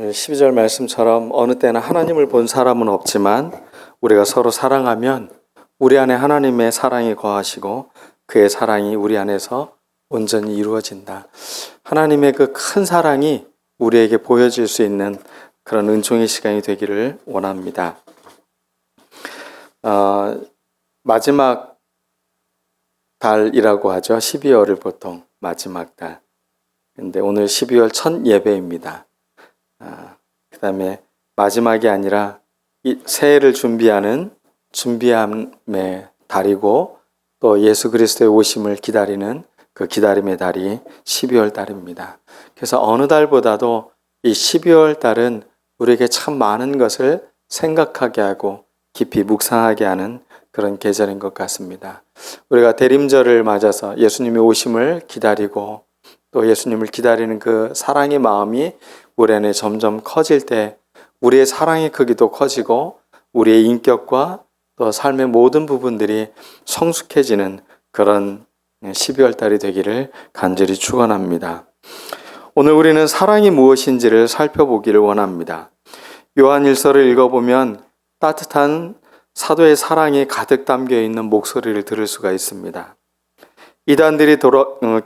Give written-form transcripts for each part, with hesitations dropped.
12절 말씀처럼 어느 때나 하나님을 본 사람은 없지만 우리가 서로 사랑하면 우리 안에 하나님의 사랑이 거하시고 그의 사랑이 우리 안에서 온전히 이루어진다. 하나님의 그 큰 사랑이 우리에게 보여질 수 있는 그런 은총의 시간이 되기를 원합니다. 마지막 달이라고 하죠. 12월을 보통 마지막 달. 근데 오늘 12월 첫 예배입니다. 그 다음에 마지막이 아니라 이 새해를 준비하는 준비함의 달이고 또 예수 그리스도의 오심을 기다리는 그 기다림의 달이 12월 달입니다. 그래서 어느 달보다도 이 12월 달은 우리에게 참 많은 것을 생각하게 하고 깊이 묵상하게 하는 그런 계절인 것 같습니다. 우리가 대림절을 맞아서 예수님의 오심을 기다리고 또 예수님을 기다리는 그 사랑의 마음이 우리 안에 점점 커질 때 우리의 사랑의 크기도 커지고 우리의 인격과 또 삶의 모든 부분들이 성숙해지는 그런 12월 달이 되기를 간절히 축원합니다. 오늘 우리는 사랑이 무엇인지를 살펴보기를 원합니다. 요한일서를 읽어보면 따뜻한 사도의 사랑이 가득 담겨 있는 목소리를 들을 수가 있습니다. 이단들이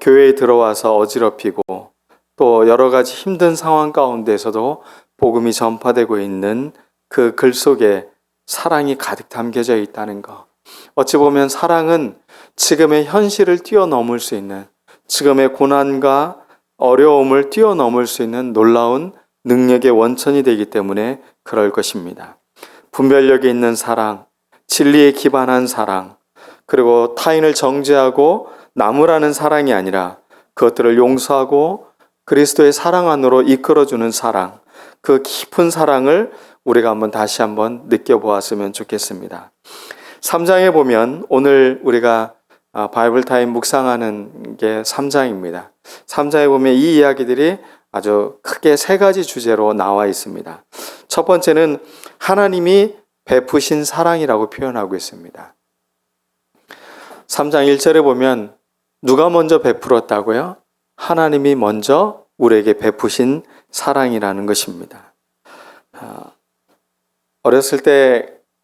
교회에 들어와서 어지럽히고 또 여러 가지 힘든 상황 가운데서도 복음이 전파되고 있는 그 글 속에 사랑이 가득 담겨져 있다는 것. 어찌 보면 사랑은 지금의 현실을 뛰어넘을 수 있는, 지금의 고난과 어려움을 뛰어넘을 수 있는 놀라운 능력의 원천이 되기 때문에 그럴 것입니다. 분별력이 있는 사랑, 진리에 기반한 사랑, 그리고 타인을 정죄하고 나무라는 사랑이 아니라 그것들을 용서하고 그리스도의 사랑 안으로 이끌어주는 사랑, 그 깊은 사랑을 우리가 다시 한번 느껴보았으면 좋겠습니다. 3장에 보면 오늘 우리가 바이블 타임 묵상하는 게 3장입니다. 3장에 보면 이 이야기들이 아주 크게 세 가지 주제로 나와 있습니다. 첫 번째는 하나님이 베푸신 사랑이라고 표현하고 있습니다. 3장 1절에 보면 누가 먼저 베풀었다고요? 하나님이 먼저 우리에게 베푸신 사랑이라는 것입니다.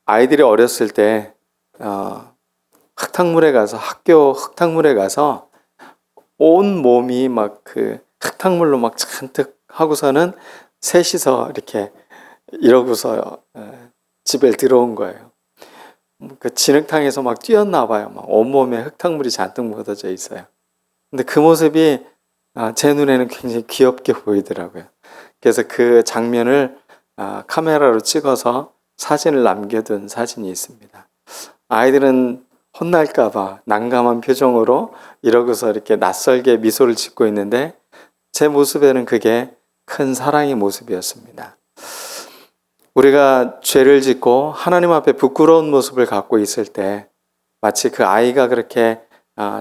아이들이 어렸을 때 흙탕물에 가서 학교 흙탕물에 가서 온 몸이 막 그 흙탕물로 막 잔뜩 하고서는 셋이서 이렇게 이러고서 집에 들어온 거예요. 그 진흙탕에서 막 뛰었나 봐요. 막 온몸에 흙탕물이 잔뜩 묻어져 있어요. 근데 그 모습이 제 눈에는 굉장히 귀엽게 보이더라고요. 그래서 그 장면을 카메라로 찍어서 사진을 남겨둔 사진이 있습니다. 아이들은 혼날까봐 난감한 표정으로 이러고서 이렇게 낯설게 미소를 짓고 있는데 제 모습에는 그게 큰 사랑의 모습이었습니다. 우리가 죄를 짓고 하나님 앞에 부끄러운 모습을 갖고 있을 때 마치 그 아이가 그렇게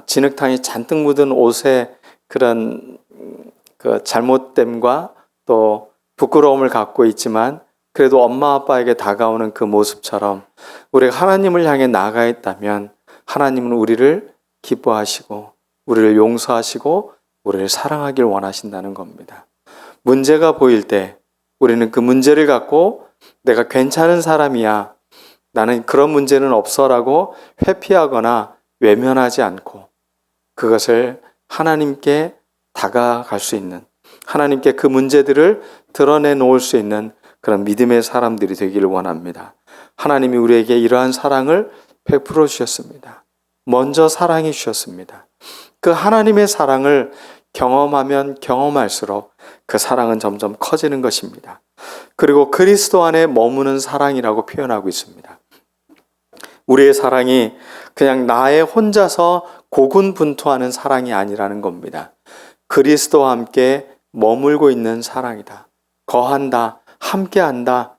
진흙탕이 잔뜩 묻은 옷에 그런 그 잘못됨과 또 부끄러움을 갖고 있지만 그래도 엄마 아빠에게 다가오는 그 모습처럼 우리가 하나님을 향해 나아가 있다면 하나님은 우리를 기뻐하시고 우리를 용서하시고 우리를 사랑하길 원하신다는 겁니다. 문제가 보일 때 우리는 그 문제를 갖고 내가 괜찮은 사람이야, 나는 그런 문제는 없어라고 회피하거나 외면하지 않고 그것을 하나님께 다가갈 수 있는, 하나님께 그 문제들을 드러내 놓을 수 있는 그런 믿음의 사람들이 되기를 원합니다. 하나님이 우리에게 이러한 사랑을 베풀어 주셨습니다. 먼저 사랑해 주셨습니다. 그 하나님의 사랑을 경험하면 경험할수록 그 사랑은 점점 커지는 것입니다. 그리고 그리스도 안에 머무는 사랑이라고 표현하고 있습니다. 우리의 사랑이 그냥 나의 혼자서 고군분투하는 사랑이 아니라는 겁니다. 그리스도와 함께 머물고 있는 사랑이다. 거한다. 함께한다.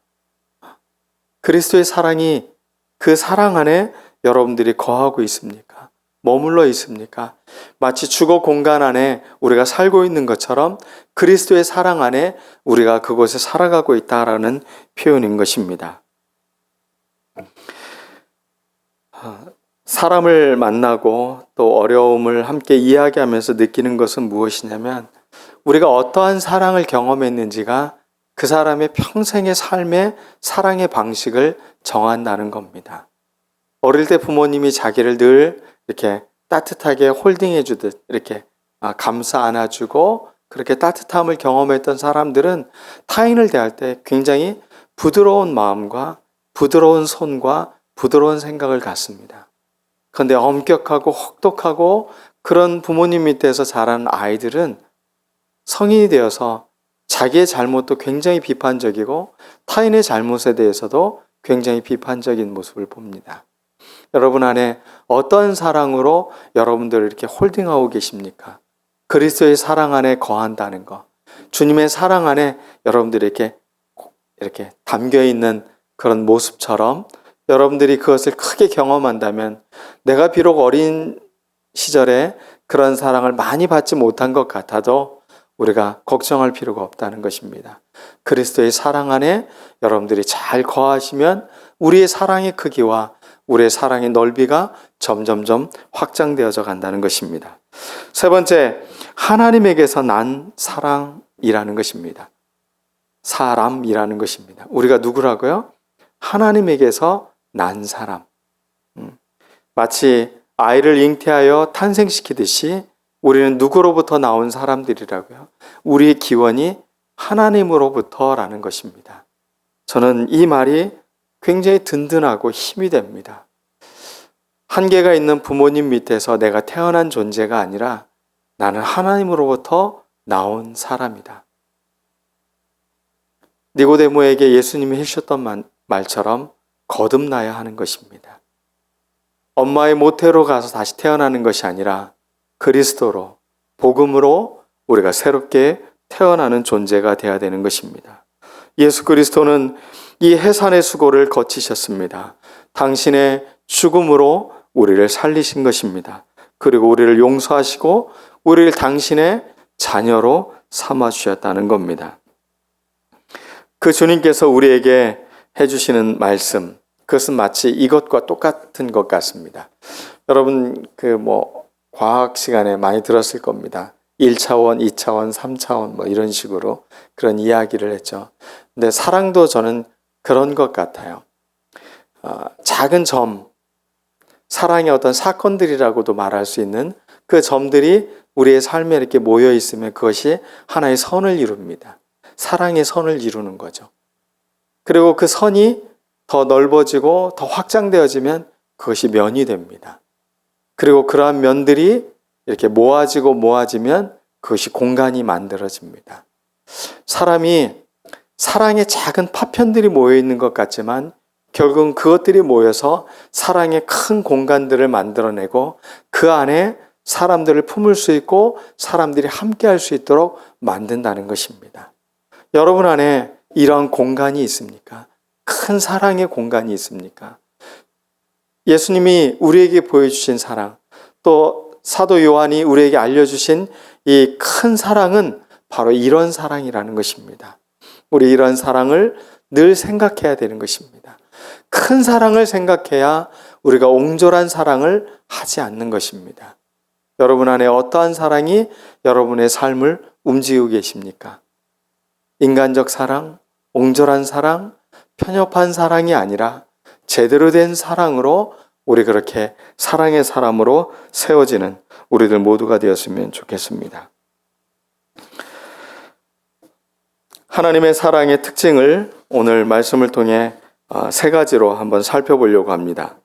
그리스도의 사랑이 그 사랑 안에 여러분들이 거하고 있습니까? 머물러 있습니까? 마치 주거 공간 안에 우리가 살고 있는 것처럼 그리스도의 사랑 안에 우리가 그곳에 살아가고 있다라는 표현인 것입니다. 사람을 만나고 또 어려움을 함께 이야기하면서 느끼는 것은 무엇이냐면 우리가 어떠한 사랑을 경험했는지가 그 사람의 평생의 삶의 사랑의 방식을 정한다는 겁니다. 어릴 때 부모님이 자기를 늘 이렇게 따뜻하게 홀딩해 주듯 이렇게 감싸 안아주고 그렇게 따뜻함을 경험했던 사람들은 타인을 대할 때 굉장히 부드러운 마음과 부드러운 손과 부드러운 생각을 갖습니다. 그런데 엄격하고 혹독하고 그런 부모님 밑에서 자란 아이들은 성인이 되어서 자기의 잘못도 굉장히 비판적이고 타인의 잘못에 대해서도 굉장히 비판적인 모습을 봅니다. 여러분 안에 어떤 사랑으로 여러분들을 이렇게 홀딩하고 계십니까? 그리스도의 사랑 안에 거한다는 것, 주님의 사랑 안에 여러분들이 이렇게 담겨 있는 그런 모습처럼 여러분들이 그것을 크게 경험한다면 내가 비록 어린 시절에 그런 사랑을 많이 받지 못한 것 같아도 우리가 걱정할 필요가 없다는 것입니다. 그리스도의 사랑 안에 여러분들이 잘 거하시면 우리의 사랑의 크기와 우리의 사랑의 넓이가 점점점 확장되어져 간다는 것입니다. 세 번째, 하나님에게서 난 사랑이라는 것입니다. 사람이라는 것입니다. 우리가 누구라고요? 하나님에게서 난 사람. 마치 아이를 잉태하여 탄생시키듯이 우리는 누구로부터 나온 사람들이라고요? 우리의 기원이 하나님으로부터라는 것입니다. 저는 이 말이 굉장히 든든하고 힘이 됩니다. 한계가 있는 부모님 밑에서 내가 태어난 존재가 아니라 나는 하나님으로부터 나온 사람이다. 니고데모에게 예수님이 해주셨던 말처럼 거듭나야 하는 것입니다. 엄마의 모태로 가서 다시 태어나는 것이 아니라 그리스도로, 복음으로 우리가 새롭게 태어나는 존재가 되어야 되는 것입니다. 예수 그리스도는 이 해산의 수고를 거치셨습니다. 당신의 죽음으로 우리를 살리신 것입니다. 그리고 우리를 용서하시고 우리를 당신의 자녀로 삼아주셨다는 겁니다. 그 주님께서 우리에게 해주시는 말씀, 그것은 마치 이것과 똑같은 것 같습니다. 여러분, 과학 시간에 많이 들었을 겁니다. 1차원, 2차원, 3차원 이런 식으로 그런 이야기를 했죠. 근데 사랑도 저는 그런 것 같아요. 작은 점, 사랑의 어떤 사건들이라고도 말할 수 있는 그 점들이 우리의 삶에 이렇게 모여 있으면 그것이 하나의 선을 이룹니다. 사랑의 선을 이루는 거죠. 그리고 그 선이 더 넓어지고 더 확장되어지면 그것이 면이 됩니다. 그리고 그러한 면들이 이렇게 모아지면 그것이 공간이 만들어집니다. 사람이 사랑의 작은 파편들이 모여 있는 것 같지만 결국은 그것들이 모여서 사랑의 큰 공간들을 만들어내고 그 안에 사람들을 품을 수 있고 사람들이 함께 할 수 있도록 만든다는 것입니다. 여러분 안에 이러한 공간이 있습니까? 큰 사랑의 공간이 있습니까? 예수님이 우리에게 보여주신 사랑, 또 사도 요한이 우리에게 알려주신 이 큰 사랑은 바로 이런 사랑이라는 것입니다. 우리 이런 사랑을 늘 생각해야 되는 것입니다. 큰 사랑을 생각해야 우리가 옹졸한 사랑을 하지 않는 것입니다. 여러분 안에 어떠한 사랑이 여러분의 삶을 움직이고 계십니까? 인간적 사랑, 옹졸한 사랑, 편협한 사랑이 아니라 제대로 된 사랑으로 우리 그렇게 사랑의 사람으로 세워지는 우리들 모두가 되었으면 좋겠습니다. 하나님의 사랑의 특징을 오늘 말씀을 통해 세 가지로 한번 살펴보려고 합니다.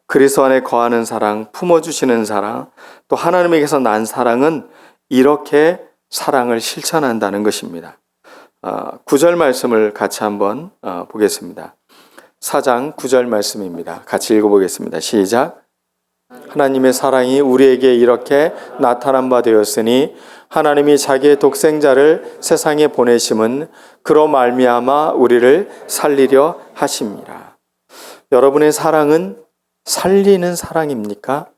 그리스도 안에 거하는 사랑, 품어주시는 사랑, 또 하나님에게서 난 사랑은 이렇게 사랑을 실천한다는 것입니다. 9절 말씀을 같이 한번 보겠습니다. 4장 9절 말씀입니다. 같이 읽어보겠습니다. 시작. 하나님의 사랑이 우리에게 이렇게 나타난 바 되었으니 하나님이 자기의 독생자를 세상에 보내심은 그로 말미암아 우리를 살리려 하심이라. 여러분의 사랑은 살리는 사랑입니까?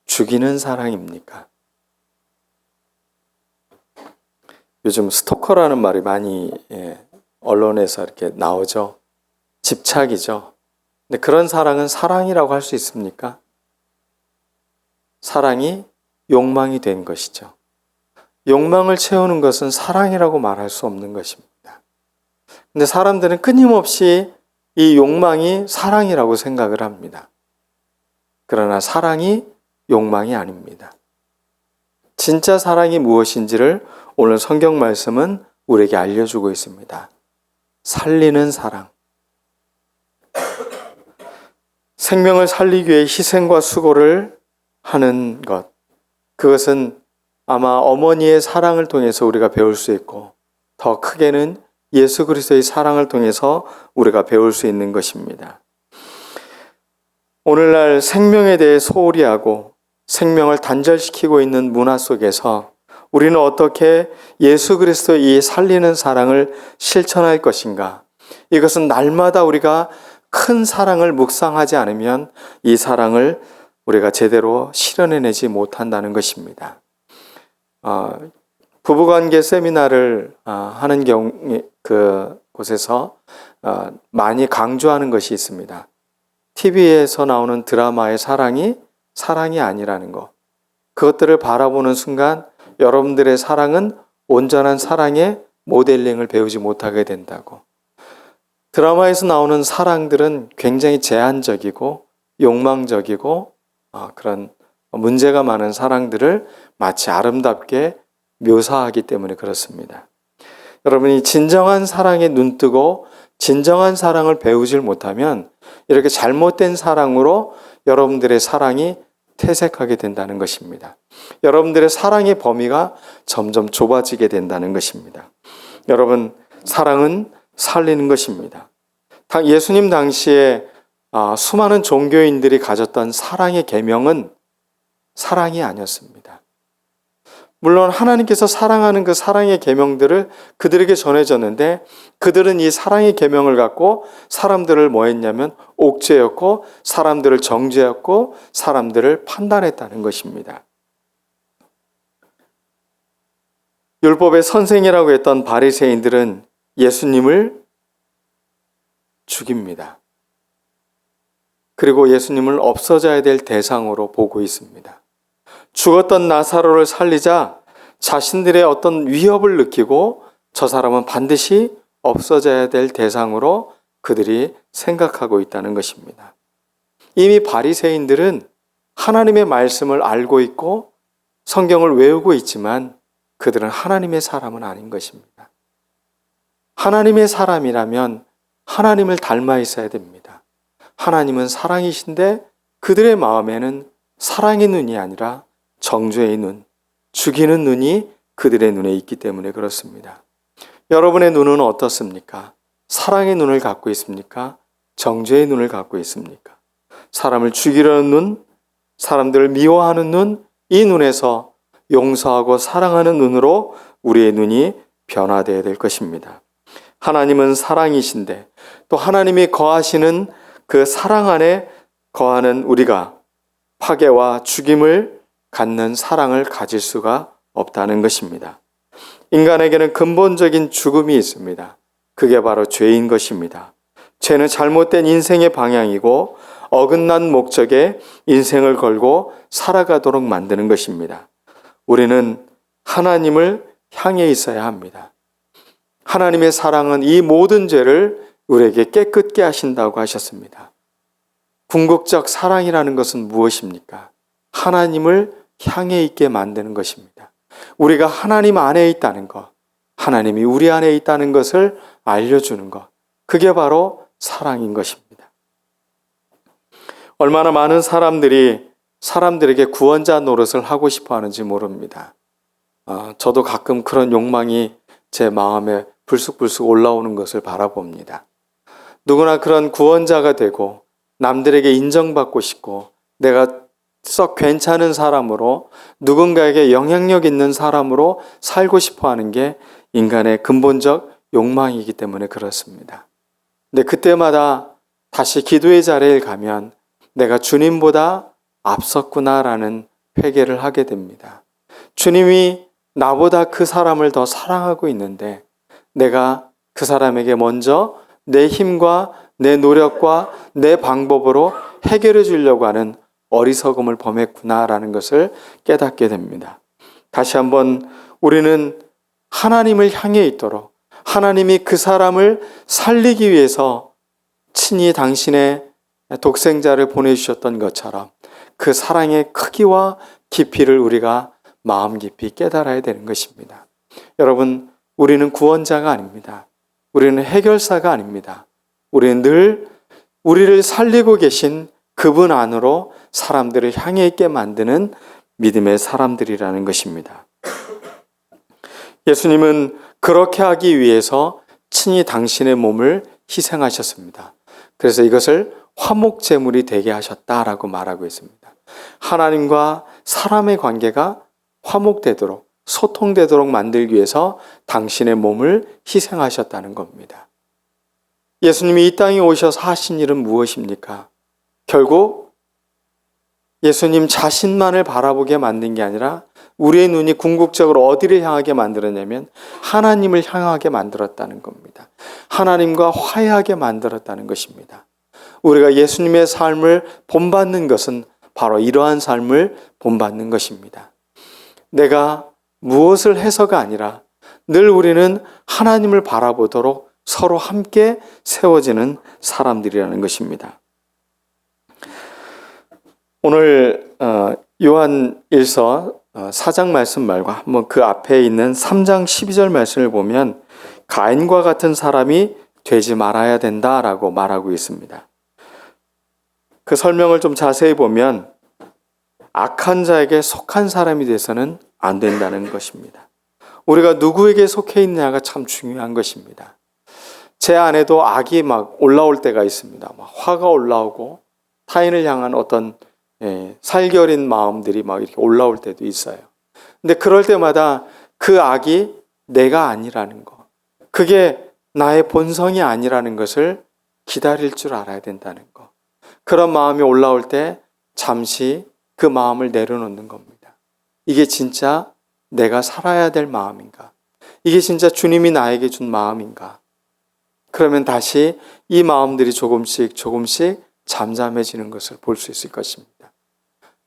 죽이는 사랑입니까? 요즘 스토커라는 말이 많이 언론에서 이렇게 나오죠. 집착이죠. 근데 그런 사랑은 사랑이라고 할 수 있습니까? 사랑이 욕망이 된 것이죠. 욕망을 채우는 것은 사랑이라고 말할 수 없는 것입니다. 근데 사람들은 끊임없이 이 욕망이 사랑이라고 생각을 합니다. 그러나 사랑이 욕망이 아닙니다. 진짜 사랑이 무엇인지를 오늘 성경 말씀은 우리에게 알려주고 있습니다. 살리는 사랑. 생명을 살리기 위해 희생과 수고를 하는 것. 그것은 아마 어머니의 사랑을 통해서 우리가 배울 수 있고, 더 크게는 예수 그리스도의 사랑을 통해서 우리가 배울 수 있는 것입니다. 오늘날 생명에 대해 소홀히 하고 생명을 단절시키고 있는 문화 속에서 우리는 어떻게 예수 그리스도의 이 살리는 사랑을 실천할 것인가? 이것은 날마다 우리가 큰 사랑을 묵상하지 않으면 이 사랑을 우리가 제대로 실현해내지 못한다는 것입니다. 부부관계 세미나를 하는 경우 그곳에서 많이 강조하는 것이 있습니다. TV에서 나오는 드라마의 사랑이 아니라는 것. 그것들을 바라보는 순간 여러분들의 사랑은 온전한 사랑의 모델링을 배우지 못하게 된다고. 드라마에서 나오는 사랑들은 굉장히 제한적이고 욕망적이고 그런 문제가 많은 사랑들을 마치 아름답게 묘사하기 때문에 그렇습니다. 여러분이 진정한 사랑에 눈뜨고 진정한 사랑을 배우질 못하면 이렇게 잘못된 사랑으로 여러분들의 사랑이 퇴색하게 된다는 것입니다. 여러분들의 사랑의 범위가 점점 좁아지게 된다는 것입니다. 여러분, 사랑은 살리는 것입니다. 예수님 당시에 수많은 종교인들이 가졌던 사랑의 계명은 사랑이 아니었습니다. 물론 하나님께서 사랑하는 그 사랑의 계명들을 그들에게 전해졌는데 그들은 이 사랑의 계명을 갖고 사람들을 뭐 했냐면 옥죄였고 사람들을 정죄했고 사람들을 판단했다는 것입니다. 율법의 선생이라고 했던 바리새인들은 예수님을 죽입니다. 그리고 예수님을 없어져야 될 대상으로 보고 있습니다. 죽었던 나사로를 살리자 자신들의 어떤 위협을 느끼고 저 사람은 반드시 없어져야 될 대상으로 그들이 생각하고 있다는 것입니다. 이미 바리새인들은 하나님의 말씀을 알고 있고 성경을 외우고 있지만 그들은 하나님의 사람은 아닌 것입니다. 하나님의 사람이라면 하나님을 닮아 있어야 됩니다. 하나님은 사랑이신데 그들의 마음에는 사랑의 눈이 아니라 정죄의 눈, 죽이는 눈이 그들의 눈에 있기 때문에 그렇습니다. 여러분의 눈은 어떻습니까? 사랑의 눈을 갖고 있습니까? 정죄의 눈을 갖고 있습니까? 사람을 죽이려는 눈, 사람들을 미워하는 눈, 이 눈에서 용서하고 사랑하는 눈으로 우리의 눈이 변화되어야 될 것입니다. 하나님은 사랑이신데 또 하나님이 거하시는 그 사랑 안에 거하는 우리가 파괴와 죽임을 갖는 사랑을 가질 수가 없다는 것입니다. 인간에게는 근본적인 죽음이 있습니다. 그게 바로 죄인 것입니다. 죄는 잘못된 인생의 방향이고 어긋난 목적에 인생을 걸고 살아가도록 만드는 것입니다. 우리는 하나님을 향해 있어야 합니다. 하나님의 사랑은 이 모든 죄를 우리에게 깨끗게 하신다고 하셨습니다. 궁극적 사랑이라는 것은 무엇입니까? 하나님을 향해 있게 만드는 것입니다. 우리가 하나님 안에 있다는 것, 하나님이 우리 안에 있다는 것을 알려주는 것, 그게 바로 사랑인 것입니다. 얼마나 많은 사람들에게 구원자 노릇을 하고 싶어 하는지 모릅니다. 저도 가끔 그런 욕망이 제 마음에 불쑥불쑥 올라오는 것을 바라봅니다. 누구나 그런 구원자가 되고 남들에게 인정받고 싶고 내가 썩 괜찮은 사람으로 누군가에게 영향력 있는 사람으로 살고 싶어 하는 게 인간의 근본적 욕망이기 때문에 그렇습니다. 근데 그때마다 다시 기도의 자리에 가면 내가 주님보다 앞섰구나라는 회개를 하게 됩니다. 주님이 나보다 그 사람을 더 사랑하고 있는데 내가 그 사람에게 먼저 내 힘과 내 노력과 내 방법으로 해결해 주려고 하는 어리석음을 범했구나라는 것을 깨닫게 됩니다. 다시 한번 우리는 하나님을 향해 있도록 하나님이 그 사람을 살리기 위해서 친히 당신의 독생자를 보내주셨던 것처럼 그 사랑의 크기와 깊이를 우리가 마음 깊이 깨달아야 되는 것입니다. 여러분, 우리는 구원자가 아닙니다. 우리는 해결사가 아닙니다. 우리는 늘 우리를 살리고 계신 그분 안으로 사람들을 향해 있게 만드는 믿음의 사람들이라는 것입니다. 예수님은 그렇게 하기 위해서 친히 당신의 몸을 희생하셨습니다. 그래서 이것을 화목제물이 되게 하셨다라고 말하고 있습니다. 하나님과 사람의 관계가 화목되도록, 소통되도록 만들기 위해서 당신의 몸을 희생하셨다는 겁니다. 예수님이 이 땅에 오셔서 하신 일은 무엇입니까? 결국 예수님 자신만을 바라보게 만든 게 아니라 우리의 눈이 궁극적으로 어디를 향하게 만들었냐면 하나님을 향하게 만들었다는 겁니다. 하나님과 화해하게 만들었다는 것입니다. 우리가 예수님의 삶을 본받는 것은 바로 이러한 삶을 본받는 것입니다. 내가 무엇을 해서가 아니라 늘 우리는 하나님을 바라보도록 서로 함께 세워지는 사람들이라는 것입니다. 오늘 요한 1서 4장 말씀 말고 한번 그 앞에 있는 3장 12절 말씀을 보면 가인과 같은 사람이 되지 말아야 된다라고 말하고 있습니다. 그 설명을 좀 자세히 보면 악한 자에게 속한 사람이 돼서는 안 된다는 것입니다. 우리가 누구에게 속해 있느냐가 참 중요한 것입니다. 제 안에도 악이 막 올라올 때가 있습니다. 막 화가 올라오고 타인을 향한 어떤 살결인 마음들이 막 이렇게 올라올 때도 있어요. 근데 그럴 때마다 그 악이 내가 아니라는 거, 그게 나의 본성이 아니라는 것을 기다릴 줄 알아야 된다는 거. 그런 마음이 올라올 때 잠시 그 마음을 내려놓는 겁니다. 이게 진짜 내가 살아야 될 마음인가? 이게 진짜 주님이 나에게 준 마음인가? 그러면 다시 이 마음들이 조금씩 잠잠해지는 것을 볼 수 있을 것입니다.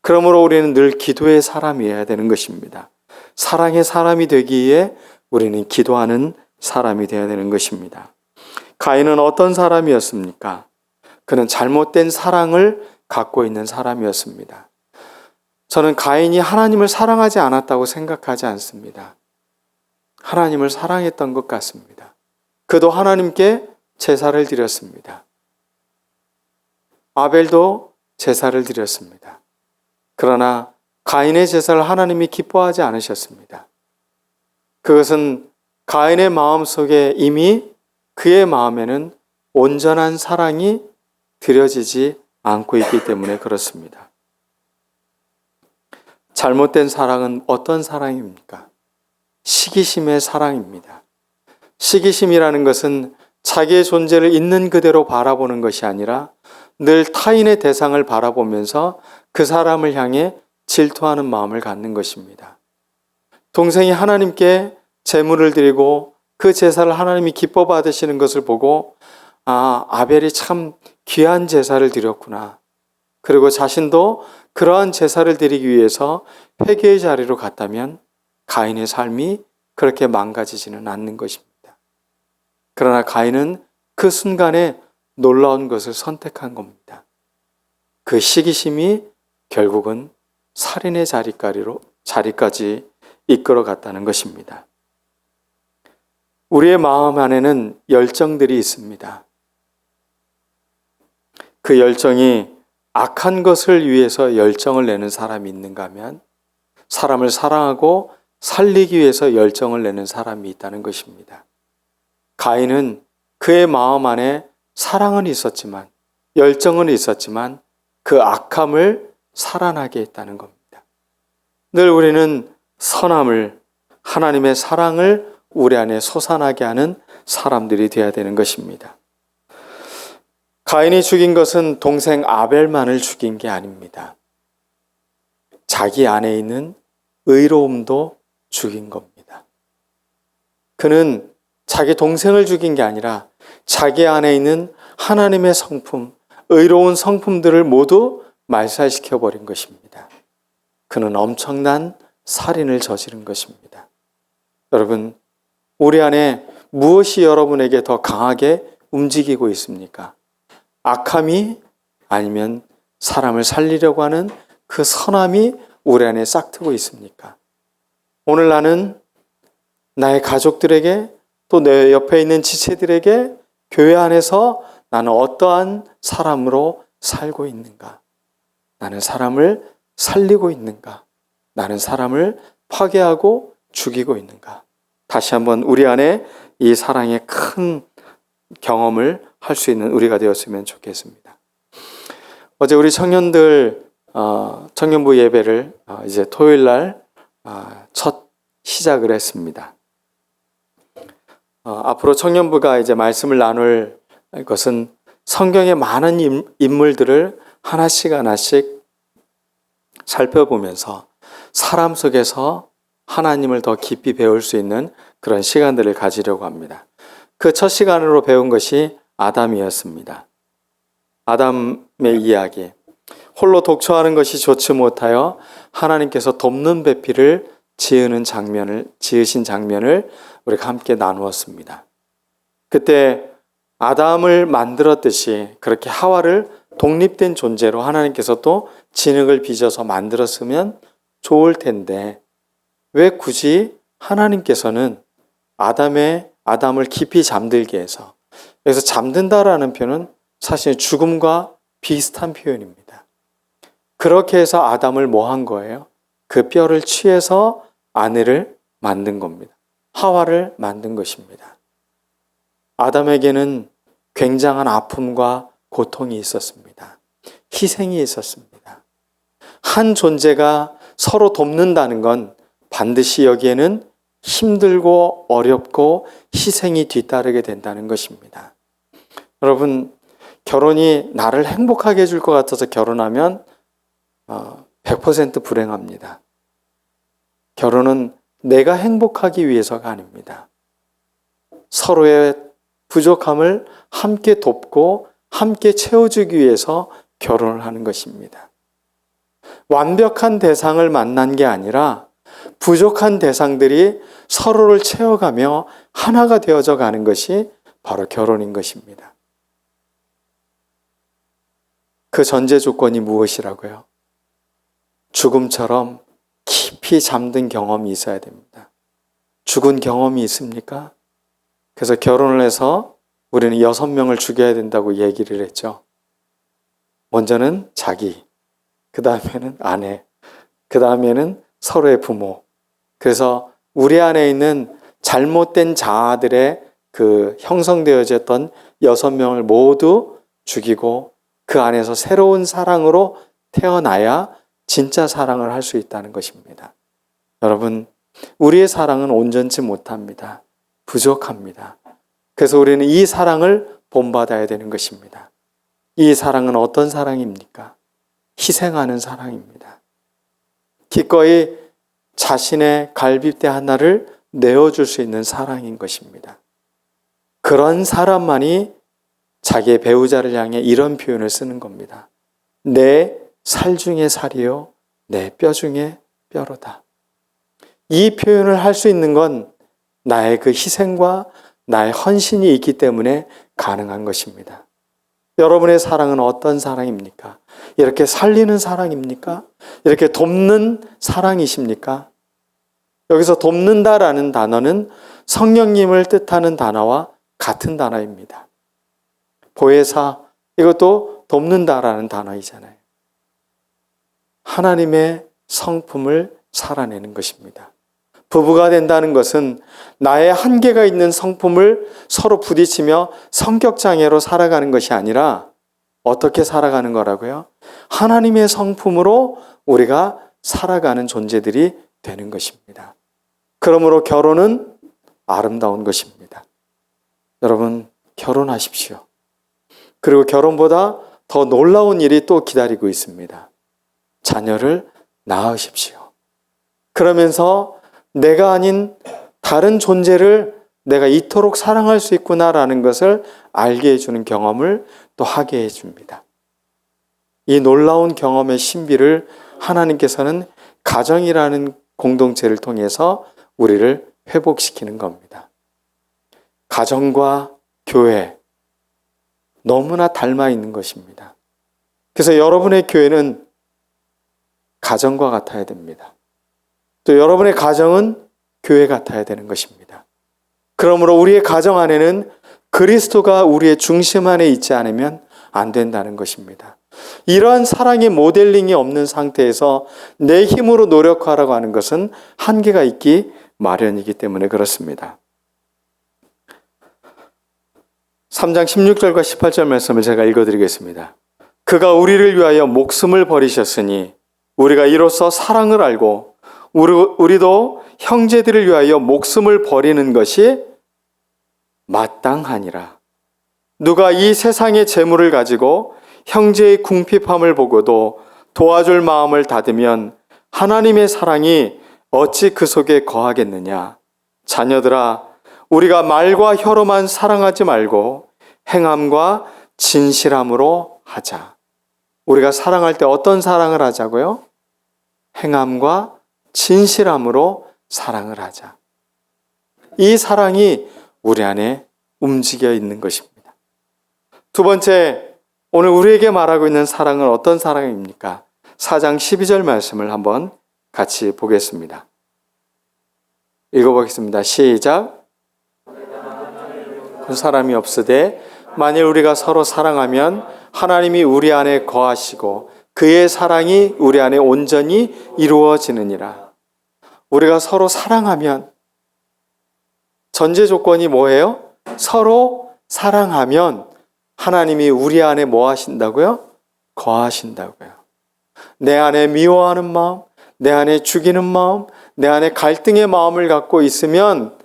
그러므로 우리는 늘 기도의 사람이어야 되는 것입니다. 사랑의 사람이 되기 위해 우리는 기도하는 사람이 되어야 되는 것입니다. 가인은 어떤 사람이었습니까? 그는 잘못된 사랑을 갖고 있는 사람이었습니다. 저는 가인이 하나님을 사랑하지 않았다고 생각하지 않습니다. 하나님을 사랑했던 것 같습니다. 그도 하나님께 제사를 드렸습니다. 아벨도 제사를 드렸습니다. 그러나 가인의 제사를 하나님이 기뻐하지 않으셨습니다. 그것은 가인의 마음속에 이미 그의 마음에는 온전한 사랑이 드려지지 않고 있기 때문에 그렇습니다. 잘못된 사랑은 어떤 사랑입니까? 시기심의 사랑입니다. 시기심이라는 것은 자기의 존재를 있는 그대로 바라보는 것이 아니라 늘 타인의 대상을 바라보면서 그 사람을 향해 질투하는 마음을 갖는 것입니다. 동생이 하나님께 제물을 드리고 그 제사를 하나님이 기뻐 받으시는 것을 보고 아벨이 참 귀한 제사를 드렸구나. 그리고 자신도 그러한 제사를 드리기 위해서 회개의 자리로 갔다면 가인의 삶이 그렇게 망가지지는 않는 것입니다. 그러나 가인은 그 순간에 놀라운 것을 선택한 겁니다. 그 시기심이 결국은 살인의 자리까지 이끌어갔다는 것입니다. 우리의 마음 안에는 열정들이 있습니다. 그 열정이 악한 것을 위해서 열정을 내는 사람이 있는가 하면 사람을 사랑하고 살리기 위해서 열정을 내는 사람이 있다는 것입니다. 가인은 그의 마음 안에 사랑은 있었지만 열정은 있었지만 그 악함을 살아나게 했다는 겁니다. 늘 우리는 선함을, 하나님의 사랑을 우리 안에 솟아나게 하는 사람들이 되어야 되는 것입니다. 가인이 죽인 것은 동생 아벨만을 죽인 게 아닙니다. 자기 안에 있는 의로움도 죽인 겁니다. 그는 자기 동생을 죽인 게 아니라 자기 안에 있는 하나님의 성품, 의로운 성품들을 모두 말살시켜버린 것입니다. 그는 엄청난 살인을 저지른 것입니다. 여러분, 우리 안에 무엇이 여러분에게 더 강하게 움직이고 있습니까? 악함이, 아니면 사람을 살리려고 하는 그 선함이 우리 안에 싹트고 있습니까? 오늘 나는 나의 가족들에게, 또 내 옆에 있는 지체들에게, 교회 안에서 나는 어떠한 사람으로 살고 있는가? 나는 사람을 살리고 있는가? 나는 사람을 파괴하고 죽이고 있는가? 다시 한번 우리 안에 이 사랑의 큰 경험을 할 수 있는 우리가 되었으면 좋겠습니다. 어제 우리 청년들 청년부 예배를 이제 토요일 날 첫 시작을 했습니다. 앞으로 청년부가 이제 말씀을 나눌 것은 성경의 많은 인물들을 하나씩 살펴보면서 사람 속에서 하나님을 더 깊이 배울 수 있는 그런 시간들을 가지려고 합니다. 그 첫 시간으로 배운 것이 아담이었습니다. 아담의 이야기. 홀로 독처하는 것이 좋지 못하여 하나님께서 돕는 배필을 지으신 장면을 우리가 함께 나누었습니다. 그때 아담을 만들었듯이 그렇게 하와를 독립된 존재로 하나님께서 또 진흙을 빚어서 만들었으면 좋을 텐데, 왜 굳이 하나님께서는 아담을 깊이 잠들게 해서, 여기서 잠든다라는 표현은 사실 죽음과 비슷한 표현입니다. 그렇게 해서 아담을 뭐 한 거예요? 그 뼈를 취해서 아내를 만든 겁니다. 하와를 만든 것입니다. 아담에게는 굉장한 아픔과 고통이 있었습니다. 희생이 있었습니다. 한 존재가 서로 돕는다는 건 반드시 여기에는 힘들고 어렵고 희생이 뒤따르게 된다는 것입니다. 여러분, 결혼이 나를 행복하게 해줄 것 같아서 결혼하면 100% 불행합니다. 결혼은 내가 행복하기 위해서가 아닙니다. 서로의 부족함을 함께 돕고 함께 채워주기 위해서 결혼을 하는 것입니다. 완벽한 대상을 만난 게 아니라 부족한 대상들이 서로를 채워가며 하나가 되어져 가는 것이 바로 결혼인 것입니다. 그 전제 조건이 무엇이라고요? 죽음처럼 깊이 잠든 경험이 있어야 됩니다. 죽은 경험이 있습니까? 그래서 결혼을 해서 우리는 6명을 죽여야 된다고 얘기를 했죠. 먼저는 자기, 그 다음에는 아내, 그 다음에는 서로의 부모. 그래서 우리 안에 있는 잘못된 자아들의 그 형성되어졌던 6명을 모두 죽이고 그 안에서 새로운 사랑으로 태어나야 진짜 사랑을 할 수 있다는 것입니다. 여러분, 우리의 사랑은 온전치 못합니다. 부족합니다. 그래서 우리는 이 사랑을 본받아야 되는 것입니다. 이 사랑은 어떤 사랑입니까? 희생하는 사랑입니다. 기꺼이 자신의 갈빗대 하나를 내어줄 수 있는 사랑인 것입니다. 그런 사람만이 자기의 배우자를 향해 이런 표현을 쓰는 겁니다. 내 살 중에 살이요, 내 뼈 중에 뼈로다. 이 표현을 할 수 있는 건 나의 그 희생과 나의 헌신이 있기 때문에 가능한 것입니다. 여러분의 사랑은 어떤 사랑입니까? 이렇게 살리는 사랑입니까? 이렇게 돕는 사랑이십니까? 여기서 돕는다라는 단어는 성령님을 뜻하는 단어와 같은 단어입니다. 보혜사, 이것도 돕는다라는 단어이잖아요. 하나님의 성품을 살아내는 것입니다. 부부가 된다는 것은 나의 한계가 있는 성품을 서로 부딪히며 성격장애로 살아가는 것이 아니라 어떻게 살아가는 거라고요? 하나님의 성품으로 우리가 살아가는 존재들이 되는 것입니다. 그러므로 결혼은 아름다운 것입니다. 여러분, 결혼하십시오. 그리고 결혼보다 더 놀라운 일이 또 기다리고 있습니다. 자녀를 낳으십시오. 그러면서 내가 아닌 다른 존재를 내가 이토록 사랑할 수 있구나라는 것을 알게 해주는 경험을 또 하게 해줍니다. 이 놀라운 경험의 신비를 하나님께서는 가정이라는 공동체를 통해서 우리를 회복시키는 겁니다. 가정과 교회 너무나 닮아 있는 것입니다. 그래서 여러분의 교회는 가정과 같아야 됩니다. 또 여러분의 가정은 교회 같아야 되는 것입니다. 그러므로 우리의 가정 안에는 그리스도가 우리의 중심 안에 있지 않으면 안 된다는 것입니다. 이러한 사랑의 모델링이 없는 상태에서 내 힘으로 노력하라고 하는 것은 한계가 있기 마련이기 때문에 그렇습니다. 3장 16절과 18절 말씀을 제가 읽어드리겠습니다. 그가 우리를 위하여 목숨을 버리셨으니 우리가 이로써 사랑을 알고 우리도 형제들을 위하여 목숨을 버리는 것이 마땅하니라. 누가 이 세상의 재물을 가지고 형제의 궁핍함을 보고도 도와줄 마음을 닫으면 하나님의 사랑이 어찌 그 속에 거하겠느냐. 자녀들아, 우리가 말과 혀로만 사랑하지 말고 행함과 진실함으로 하자. 우리가 사랑할 때 어떤 사랑을 하자고요? 행함과 진실함으로 사랑을 하자. 이 사랑이 우리 안에 움직여 있는 것입니다. 두 번째, 오늘 우리에게 말하고 있는 사랑은 어떤 사랑입니까? 4장 12절 말씀을 한번 같이 보겠습니다. 읽어보겠습니다. 시작. 그 사람이 없으되 만일 우리가 서로 사랑하면 하나님이 우리 안에 거하시고 그의 사랑이 우리 안에 온전히 이루어지느니라. 우리가 서로 사랑하면 전제 조건이 뭐예요? 서로 사랑하면 하나님이 우리 안에 뭐 하신다고요? 거하신다고요. 내 안에 미워하는 마음, 내 안에 죽이는 마음, 내 안에 갈등의 마음을 갖고 있으면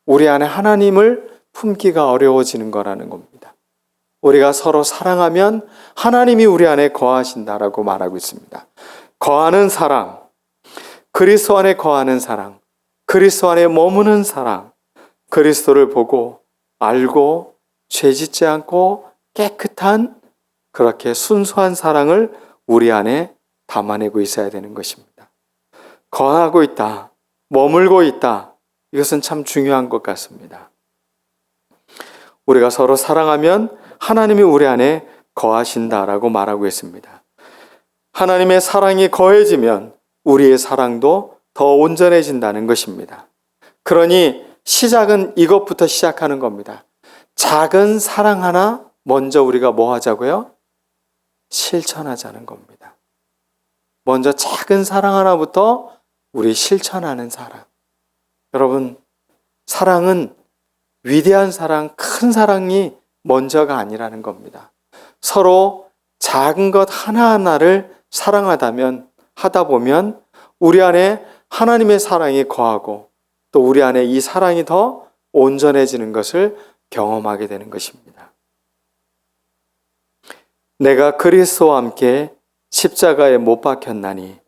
우리 안에 하나님을 품기가 어려워지는 거라는 겁니다. 우리가 서로 사랑하면 하나님이 우리 안에 거하신다라고 말하고 있습니다. 거하는 사랑, 그리스도 안에 거하는 사랑, 그리스도 안에 머무는 사랑, 그리스도를 보고 알고 죄짓지 않고 깨끗한 그렇게 순수한 사랑을 우리 안에 담아내고 있어야 되는 것입니다. 거하고 있다, 머물고 있다, 이것은 참 중요한 것 같습니다. 우리가 서로 사랑하면 하나님이 우리 안에 거하신다라고 말하고 있습니다. 하나님의 사랑이 거해지면 우리의 사랑도 더 온전해진다는 것입니다. 그러니 시작은 이것부터 시작하는 겁니다. 작은 사랑 하나 먼저 우리가 뭐 하자고요? 실천하자는 겁니다. 먼저 작은 사랑 하나부터 우리 실천하는 사랑. 여러분, 사랑은 위대한 사랑, 큰 사랑이 먼저가 아니라는 겁니다. 서로 작은 것 하나하나를 하다 보면 우리 안에 하나님의 사랑이 거하고 또 우리 안에 이 사랑이 더 온전해지는 것을 경험하게 되는 것입니다. 내가 그리스도와 함께 십자가에 못 박혔나니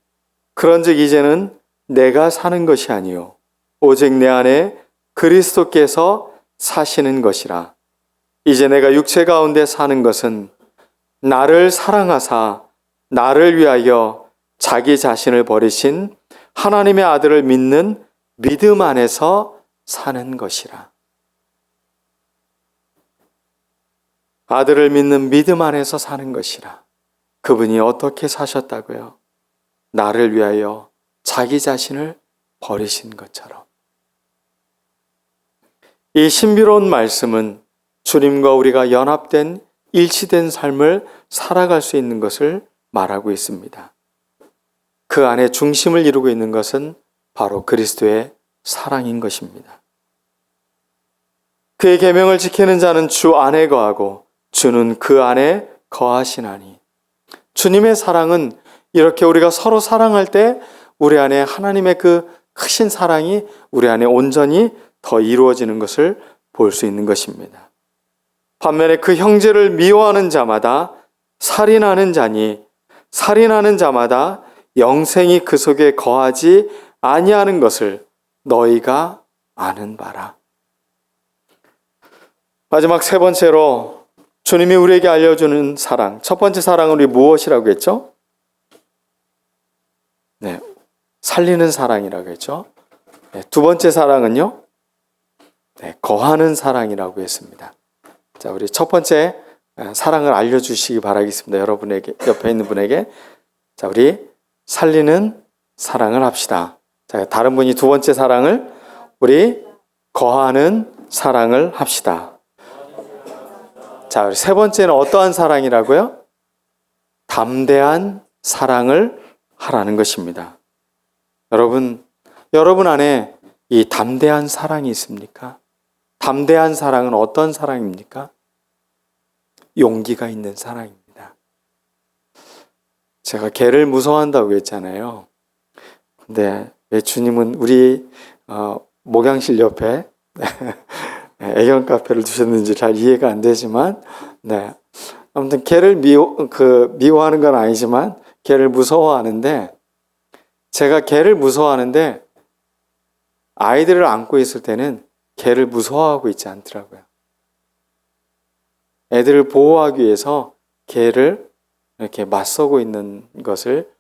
그런즉 이제는 내가 사는 것이 아니요 오직 내 안에 그리스도께서 사시는 것이라. 이제 내가 육체 가운데 사는 것은 나를 사랑하사 나를 위하여 자기 자신을 버리신 하나님의 아들을 믿는 믿음 안에서 사는 것이라. 아들을 믿는 믿음 안에서 사는 것이라. 그분이 어떻게 사셨다고요? 나를 위하여 자기 자신을 버리신 것처럼. 이 신비로운 말씀은 주님과 우리가 연합된 일치된 삶을 살아갈 수 있는 것을 말하고 있습니다. 그 안에 중심을 이루고 있는 것은 바로 그리스도의 사랑인 것입니다. 그의 계명을 지키는 자는 주 안에 거하고 주는 그 안에 거하시나니. 주님의 사랑은 이렇게 우리가 서로 사랑할 때 우리 안에 하나님의 그 크신 사랑이 우리 안에 온전히 더 이루어지는 것을 볼 수 있는 것입니다. 반면에 그 형제를 미워하는 자마다 살인하는 자니 살인하는 자마다 영생이 그 속에 거하지 아니하는 것을 너희가 아는 바라. 마지막 세 번째로 주님이 우리에게 알려주는 사랑. 첫 번째 사랑은 우리 무엇이라고 했죠? 살리는 사랑이라고 했죠. 두 번째 사랑은요? 네, 거하는 사랑이라고 했습니다. 자, 우리 첫 번째 사랑을 알려주시기 바라겠습니다. 여러분에게, 옆에 있는 분에게. 자, 우리 살리는 사랑을 합시다. 자, 다른 분이 두 번째 사랑을, 우리 거하는 사랑을 합시다. 자, 우리 세 번째는 어떠한 사랑이라고요? 담대한 사랑을 하라는 것입니다. 여러분 안에 이 담대한 사랑이 있습니까? 담대한 사랑은 어떤 사랑입니까? 용기가 있는 사랑입니다. 제가 개를 무서워한다고 했잖아요. 근데 왜 주님은 우리 목양실 옆에 애견 카페를 두셨는지 잘 이해가 안 되지만, 네. 아무튼 개를 미워하는 건 아니지만 개를 무서워하는데, 제가 개를 무서워하는데 아이들을 안고 있을 때는 개를 무서워하고 있지 않더라고요. 애들을 보호하기 위해서 개를 이렇게 맞서고 있는 것을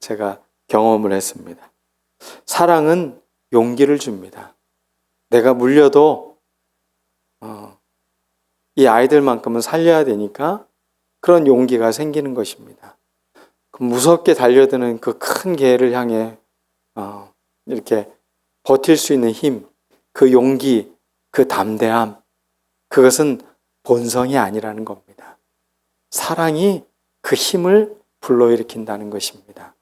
제가 경험을 했습니다. 사랑은 용기를 줍니다. 내가 물려도 이 아이들만큼은 살려야 되니까 그런 용기가 생기는 것입니다. 무섭게 달려드는 그 큰 개를 향해 이렇게 버틸 수 있는 힘, 그 용기, 그 담대함, 그것은 본성이 아니라는 겁니다. 사랑이 그 힘을 불러일으킨다는 것입니다.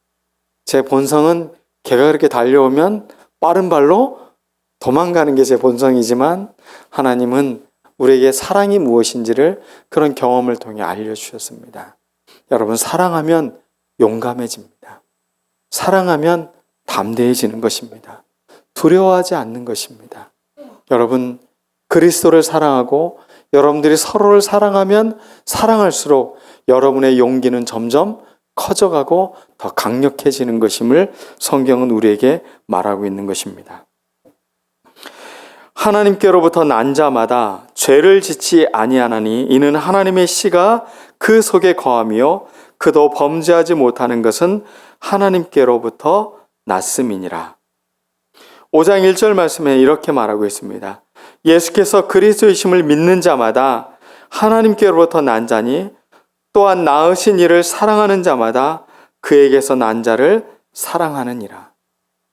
제 본성은 개가 그렇게 달려오면 빠른 발로 도망가는 게 제 본성이지만, 하나님은 우리에게 사랑이 무엇인지를 그런 경험을 통해 알려주셨습니다. 여러분, 사랑하면 용감해집니다. 사랑하면 담대해지는 것입니다. 두려워하지 않는 것입니다. 여러분, 그리스도를 사랑하고 여러분들이 서로를 사랑하면 사랑할수록 여러분의 용기는 점점 커져가고 더 강력해지는 것임을 성경은 우리에게 말하고 있는 것입니다. 하나님께로부터 난 자마다 죄를 짓지 아니하나니 이는 하나님의 씨가 그 속에 거하며 그도 범죄하지 못하는 것은 하나님께로부터 났음이니라. 5장 1절 말씀에 이렇게 말하고 있습니다. 예수께서 그리스도이심을 믿는 자마다 하나님께로부터 난 자니 또한 낳으신 이를 사랑하는 자마다 그에게서 난 자를 사랑하느니라.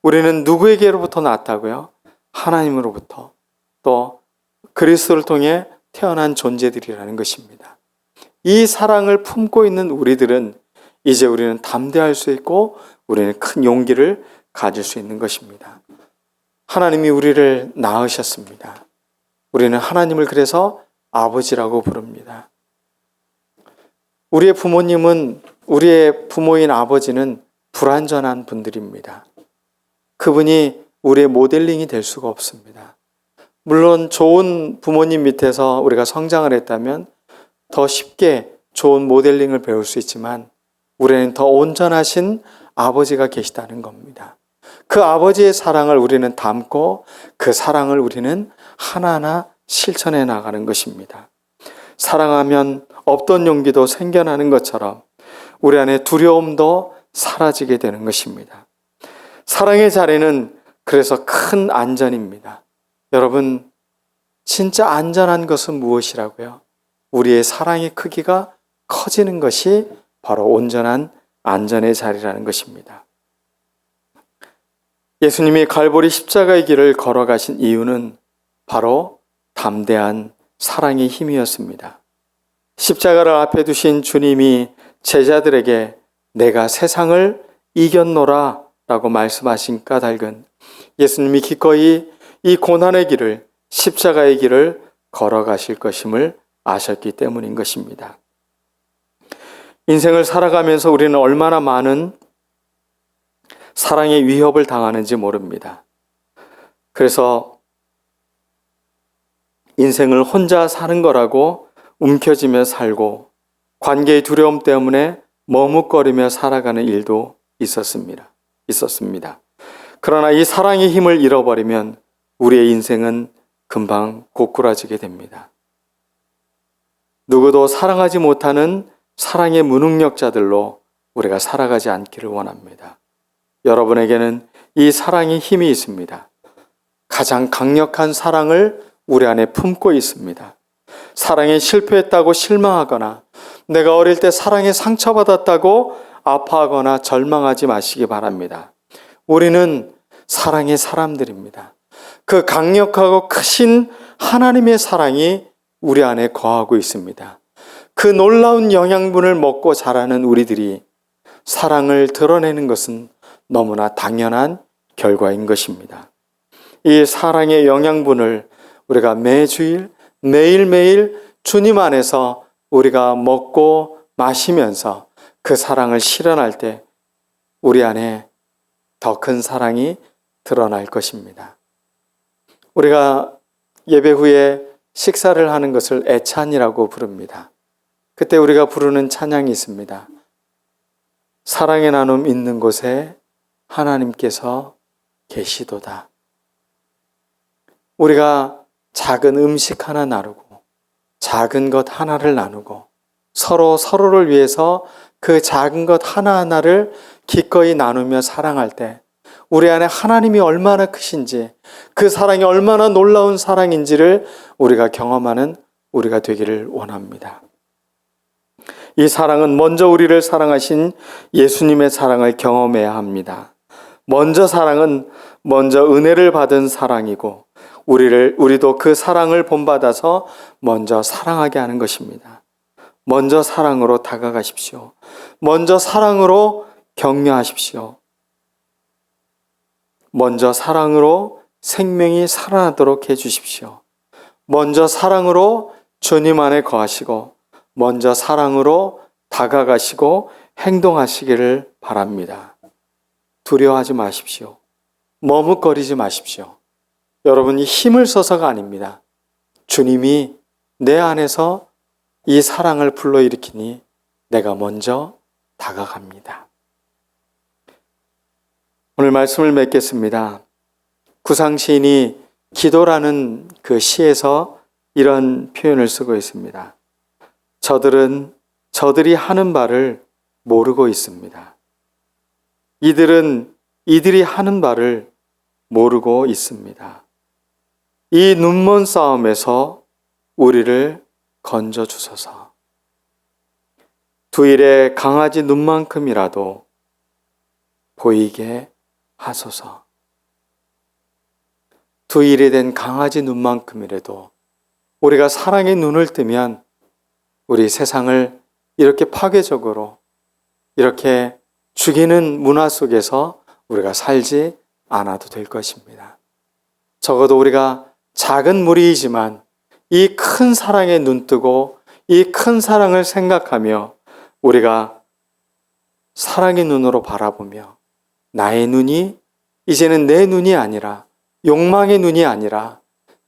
우리는 누구에게로부터 났다고요? 하나님으로부터, 또 그리스도를 통해 태어난 존재들이라는 것입니다. 이 사랑을 품고 있는 우리들은 이제 우리는 담대할 수 있고 우리는 큰 용기를 가질 수 있는 것입니다. 하나님이 우리를 낳으셨습니다. 우리는 하나님을 그래서 아버지라고 부릅니다. 우리의 부모인 아버지는 불완전한 분들입니다. 그분이 우리의 모델링이 될 수가 없습니다. 물론 좋은 부모님 밑에서 우리가 성장을 했다면 더 쉽게 좋은 모델링을 배울 수 있지만 우리는 더 온전하신 아버지가 계시다는 겁니다. 그 아버지의 사랑을 우리는 담고 그 사랑을 우리는 하나하나 실천해 나가는 것입니다. 사랑하면 없던 용기도 생겨나는 것처럼 우리 안에 두려움도 사라지게 되는 것입니다. 사랑의 자리는 그래서 큰 안전입니다. 여러분, 진짜 안전한 것은 무엇이라고요? 우리의 사랑의 크기가 커지는 것이 바로 온전한 안전의 자리라는 것입니다. 예수님이 갈보리 십자가의 길을 걸어가신 이유는 바로 담대한 사랑의 힘이었습니다. 십자가를 앞에 두신 주님이 제자들에게 내가 세상을 이겼노라 라고 말씀하신 까닭은 예수님이 기꺼이 이 고난의 길을, 십자가의 길을 걸어가실 것임을 아셨기 때문인 것입니다. 인생을 살아가면서 우리는 얼마나 많은 사랑의 위협을 당하는지 모릅니다. 그래서 인생을 혼자 사는 거라고 움켜쥐며 살고 관계의 두려움 때문에 머뭇거리며 살아가는 일도 있었습니다. 그러나 이 사랑의 힘을 잃어버리면 우리의 인생은 금방 고꾸라지게 됩니다. 누구도 사랑하지 못하는 사랑의 무능력자들로 우리가 살아가지 않기를 원합니다. 여러분에게는 이 사랑의 힘이 있습니다. 가장 강력한 사랑을 우리 안에 품고 있습니다. 사랑에 실패했다고 실망하거나 내가 어릴 때 사랑에 상처받았다고 아파하거나 절망하지 마시기 바랍니다. 우리는 사랑의 사람들입니다. 그 강력하고 크신 하나님의 사랑이 우리 안에 거하고 있습니다. 그 놀라운 영양분을 먹고 자라는 우리들이 사랑을 드러내는 것은 너무나 당연한 결과인 것입니다. 이 사랑의 영양분을 우리가 매주일, 매일매일 주님 안에서 우리가 먹고 마시면서 그 사랑을 실현할 때 우리 안에 더 큰 사랑이 드러날 것입니다. 우리가 예배 후에 식사를 하는 것을 애찬이라고 부릅니다. 그때 우리가 부르는 찬양이 있습니다. 사랑의 나눔 있는 곳에 하나님께서 계시도다. 우리가 작은 음식 하나 나누고 작은 것 하나를 나누고 서로를 위해서 그 작은 것 하나하나를 기꺼이 나누며 사랑할 때 우리 안에 하나님이 얼마나 크신지, 그 사랑이 얼마나 놀라운 사랑인지를 우리가 경험하는 우리가 되기를 원합니다. 이 사랑은 먼저 우리를 사랑하신 예수님의 사랑을 경험해야 합니다. 사랑은 먼저 은혜를 받은 사랑이고 우리도 그 사랑을 본받아서 먼저 사랑하게 하는 것입니다. 먼저 사랑으로 다가가십시오. 먼저 사랑으로 격려하십시오. 먼저 사랑으로 생명이 살아나도록 해주십시오. 먼저 사랑으로 주님 안에 거하시고 먼저 사랑으로 다가가시고 행동하시기를 바랍니다. 두려워하지 마십시오. 머뭇거리지 마십시오. 여러분이 힘을 써서가 아닙니다. 주님이 내 안에서 이 사랑을 불러일으키니 내가 먼저 다가갑니다. 오늘 말씀을 맺겠습니다. 구상시인이 기도라는 그 시에서 이런 표현을 쓰고 있습니다. 저들이 하는 바를 모르고 있습니다. 이들이 하는 바를 모르고 있습니다. 이 눈먼 싸움에서 우리를 건져 주소서. 두일의 강아지 눈만큼이라도 보이게 하소서. 두일이 된 강아지 눈만큼이라도 우리가 사랑의 눈을 뜨면 우리 세상을 이렇게 파괴적으로 이렇게 죽이는 문화 속에서 우리가 살지 않아도 될 것입니다. 적어도 우리가 작은 무리이지만 이 큰 사랑에 눈뜨고 이 큰 사랑을 생각하며 우리가 사랑의 눈으로 바라보며 나의 눈이 이제는 내 눈이 아니라 욕망의 눈이 아니라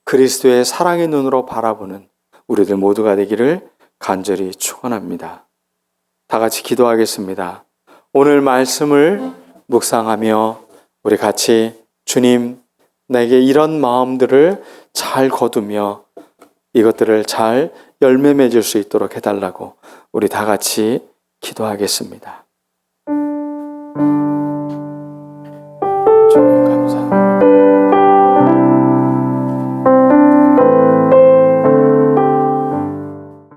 그리스도의 사랑의 눈으로 바라보는 우리들 모두가 되기를 간절히 축원합니다. 다 같이 기도하겠습니다. 오늘 말씀을 묵상하며 우리 같이 주님, 내게 이런 마음들을 잘 거두며 이것들을 잘 열매 맺을 수 있도록 해달라고 우리 다 같이 기도하겠습니다.